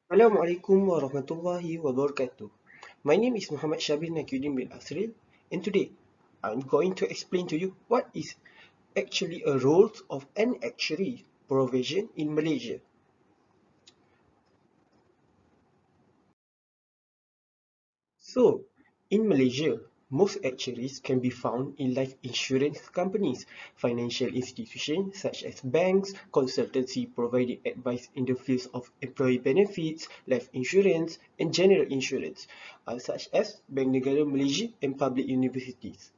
Assalamualaikum warahmatullahi wabarakatuh. My name is Muhammad Syabil Naqiuddin bin Asril, and today I'm going to explain to you what is actually a role of an actuary provision in Malaysia. So, in Malaysia, most actuaries can be found in life insurance companies, financial institutions such as banks, consultancy providing advice in the fields of employee benefits, life insurance, and general insurance, such as Bank Negara Malaysia and public universities.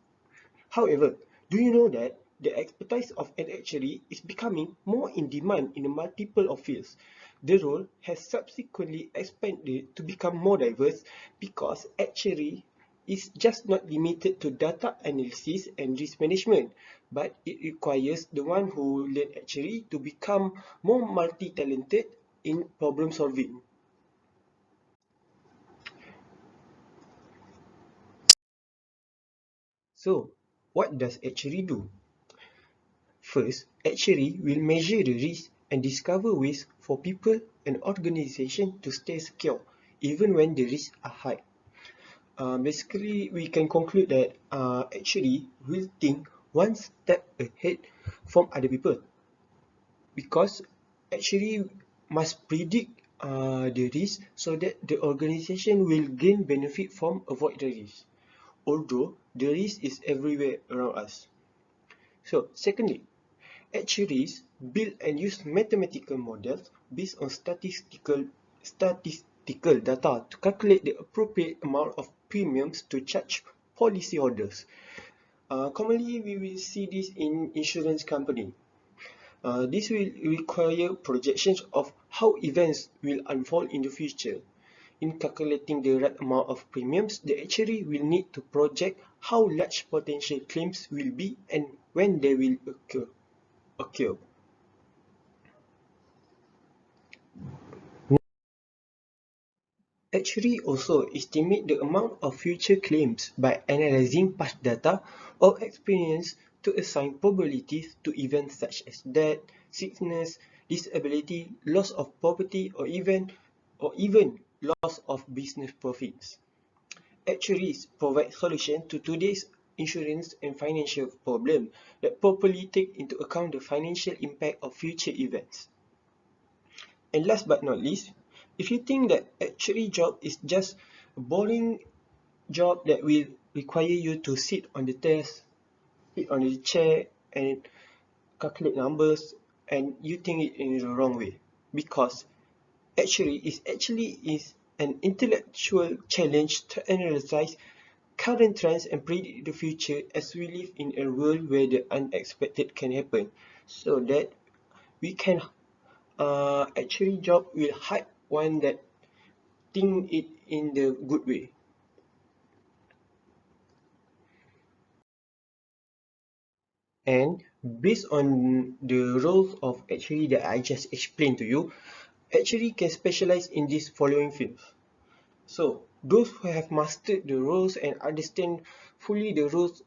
However, do you know that the expertise of an actuary is becoming more in demand in a multiple of fields? The role has subsequently expanded to become more diverse because actuary is just not limited to data analysis and risk management, but it requires the one who learn actuary to become more multi-talented in problem solving. So, what does actuary do? First, actuary will measure the risk and discover ways for people and organizations to stay secure, even when the risks are high. Basically, we can conclude that actuary will think one step ahead from other people because actuary must predict the risk so that the organization will gain benefit from avoid the risk, although the risk is everywhere around us. So, secondly, actuaries build and use mathematical models based on statistical data to calculate the appropriate amount of premiums to charge policyholders. Commonly, we will see this in insurance company. This will require projections of how events will unfold in the future. In calculating the right amount of premiums, the actuary will need to project how large potential claims will be and when they will occur. Actuary also estimate the amount of future claims by analyzing past data or experience to assign probabilities to events such as death, sickness, disability, loss of property, or even loss of business profits. Actuaries provide solutions to today's insurance and financial problems that properly take into account the financial impact of future events. And last but not least, if you think that actuary job is just a boring job that will require you to sit on the desk, sit on the chair and calculate numbers, and you think it in the wrong way, because actually is an intellectual challenge to analyze current trends and predict the future, as we live in a world where the unexpected can happen, so that we can actually job will hype one that think it in the good way. And based on the roles of actuary that I just explained to you, actuary can specialize in these following fields. So those who have mastered the roles and understand fully the roles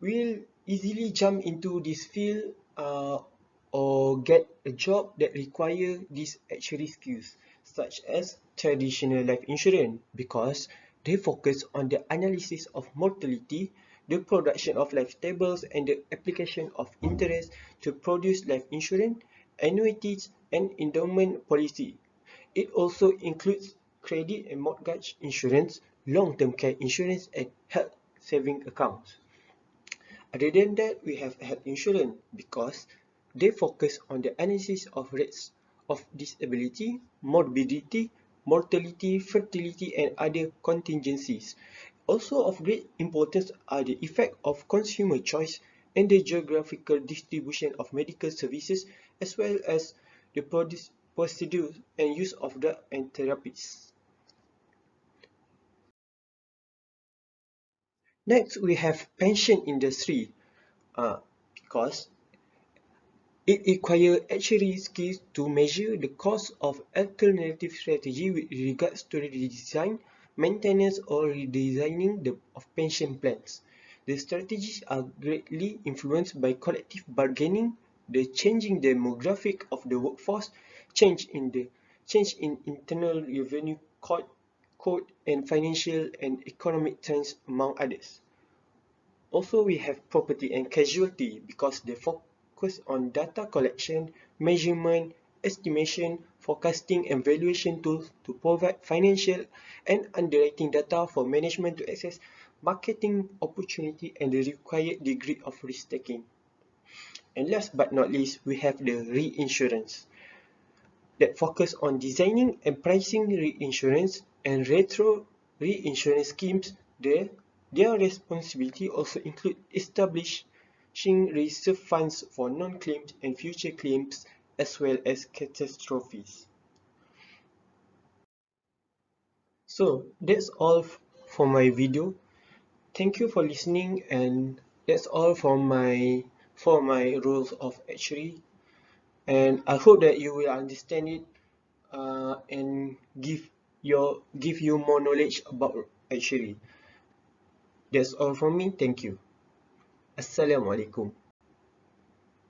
will easily jump into this field or get a job that require these actuary skills, such as traditional life insurance, because they focus on the analysis of mortality, the production of life tables, and the application of interest to produce life insurance, annuities, and endowment policy. It also includes credit and mortgage insurance, long-term care insurance, and health saving accounts. Other than that, we have health insurance because they focus on the analysis of rates of disability, morbidity, mortality, fertility, and other contingencies. Also of great importance are the effect of consumer choice and the geographical distribution of medical services, as well as the procedures and use of drug and therapies. Next, we have pension industry because it requires actuary skills to measure the cost of alternative strategy with regards to the design, maintenance, or redesigning of pension plans. The strategies are greatly influenced by collective bargaining, the changing demographic of the workforce, change in the change in internal revenue code and financial and economic trends, among others. Also, we have property and casualty because they focus on data collection, measurement, estimation, forecasting, and valuation tools to provide financial and underwriting data for management to access marketing opportunity and the required degree of risk taking. And last but not least, we have the reinsurance that focus on designing and pricing reinsurance and retro reinsurance schemes. Their responsibility also include establishing reserve funds for non-claims and future claims as well as catastrophes. So that's all for my video. Thank you for listening, and that's all for my rules of actuary. And I hope that you will understand it and give you more knowledge about actuary. That's all from me. Thank you. Assalamualaikum.